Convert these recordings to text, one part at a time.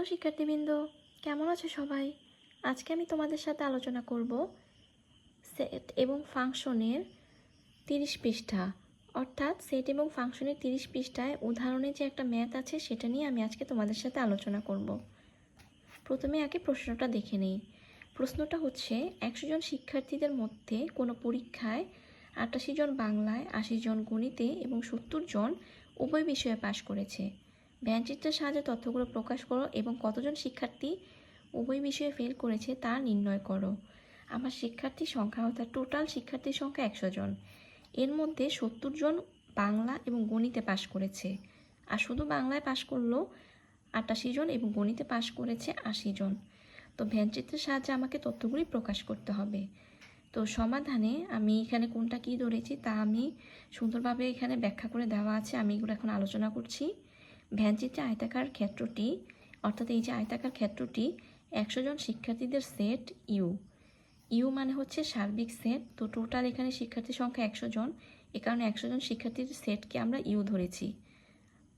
Hello শিক্ষার্থীবৃন্দ, কেমন আছো সবাই? আজকে আমি তোমাদের সাথে আলোচনা করব সেট এবং ফাংশনের 30 পৃষ্ঠা, অর্থাৎ সেট এবং ফাংশনের 30 পৃষ্ঠায় উদাহরণে যে একটা ম্যাথ আছে সেটা নিয়ে আমি আজকে তোমাদের সাথে আলোচনা করব। প্রথমে আগে প্রশ্নটা দেখে নেই। প্রশ্নটা হচ্ছে 100 জন শিক্ষার্থীদের মধ্যে কোনো পরীক্ষায় 88 জন বাংলায়, 80 জন গণিতে এবং 70 জন উভয় বিষয়ে পাশ করেছে। ব্যয়চিত্রের সাহায্যে তথ্যগুলো প্রকাশ করো এবং কতজন শিক্ষার্থী উভয় বিষয়ে ফেল করেছে তা নির্ণয় করো। আমার শিক্ষার্থীর সংখ্যা অর্থাৎ টোটাল শিক্ষার্থীর সংখ্যা 100 জন। এর মধ্যে 70 জন বাংলা এবং গণিতে পাশ করেছে, আর শুধু বাংলায় পাশ করলো 88 জন এবং গণিতে পাশ করেছে 80 জন। তো ভ্যানচিত্রের সাহায্যে আমাকে তথ্যগুলি প্রকাশ করতে হবে। তো সমাধানে আমি এখানে কোনটা কী ধরেছি তা আমি সুন্দরভাবে এখানে ব্যাখ্যা করে দেওয়া আছে, আমি এগুলো এখন আলোচনা করছি। ভ্যানচিত্রে আয়তাকার ক্ষেত্রটি, অর্থাৎ এই যে আয়তাকার ক্ষেত্রটি 100 জন শিক্ষার্থীদের সেট ইউ মানে হচ্ছে সার্বিক সেট। তো টোটাল এখানে শিক্ষার্থীর সংখ্যা 100 জন, এ কারণে 100 জন শিক্ষার্থীর সেটকে আমরা ইউ ধরেছি।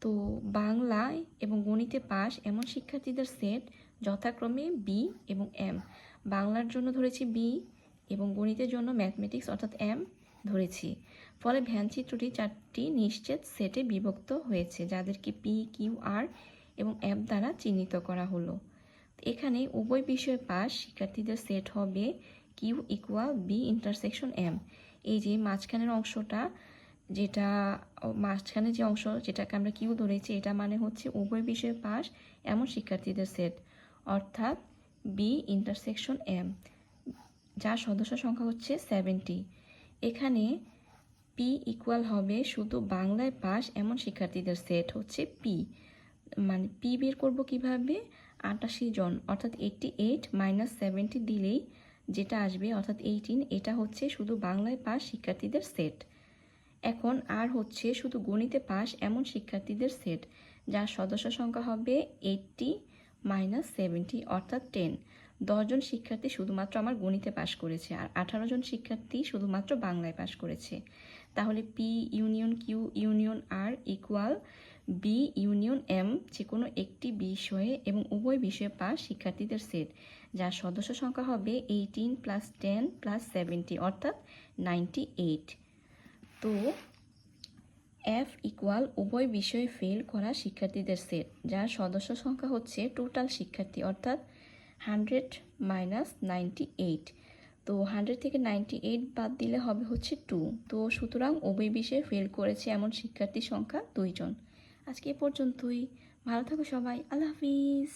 তো বাংলায় এবং গণিতে পাস এমন শিক্ষার্থীদের সেট যথাক্রমে বি এবং এম। বাংলার জন্য ধরেছি বি এবং গণিতের জন্য ম্যাথমেটিক্স অর্থাৎ এম ধরেছি। ফলে ভ্যানচিত্রটি 4টি নিশ্চিত সেটে বিভক্ত হয়েছে, যাদেরকে পি, কিউ, আর এবং এফ দ্বারা চিহ্নিত করা হলো। এখানে উভয় বিষয়ে পাস শিক্ষার্থীদের সেট হবে Q equal B intersection M. এই যে মাঝখানের অংশটা, যেটা মাঝখানে যে অংশ যেটাকে আমরা কিউ ধরেছি, এটা মানে হচ্ছে উভয় বিষয়ে পাস এমন শিক্ষার্থীদের সেট, অর্থাৎ বি ইন্টারসেকশন এম, যার সদস্য সংখ্যা হচ্ছে 70। এখানে পি ইকুয়াল হবে শুধু বাংলায় পাস এমন শিক্ষার্থীদের সেট হচ্ছে পি, মানে পি বের করবো কিভাবে? 88 জন অর্থাৎ 88 মাইনাস 70 দিলেই যেটা আসবে অর্থাৎ 18, এটা হচ্ছে শুধু বাংলায় পাস শিক্ষার্থীদের সেট। এখন আর হচ্ছে শুধু গণিতে পাস এমন শিক্ষার্থীদের সেট, যার সদস্য সংখ্যা হবে 80 মাইনাস 70 অর্থাৎ 10। 10 জন শিক্ষার্থী শুধুমাত্র আমার গণিতে পাস করেছে, আর 18 জন শিক্ষার্থী শুধুমাত্র বাংলায় পাস করেছে। তাহলে পি ইউনিয়ন কিউ ইউনিয়ন আর ইকুয়াল বি ইউনিয়ন এম, যে কোনো একটি বিষয়ে এবং উভয় বিষয়ে পাস শিক্ষার্থীদের সেট, যার সদস্য সংখ্যা হবে 18 প্লাস 10 প্লাস 70 অর্থাৎ 98। তো এফ ইকুয়াল উভয় বিষয়ে ফেল করা শিক্ষার্থীদের সেট, যার সদস্য সংখ্যা হচ্ছে টোটাল শিক্ষার্থী অর্থাৎ 100 মাইনাস 98। তো 100 থেকে 98 বাদ দিলে হবে হচ্ছে 2। তো সুতরাং উভয় বিষয়ে ফেল করেছে এমন শিক্ষার্থীর সংখ্যা 2 জন। আজকে এ পর্যন্তই। ভালো থাকো সবাই, আল্লাহ হাফিজ।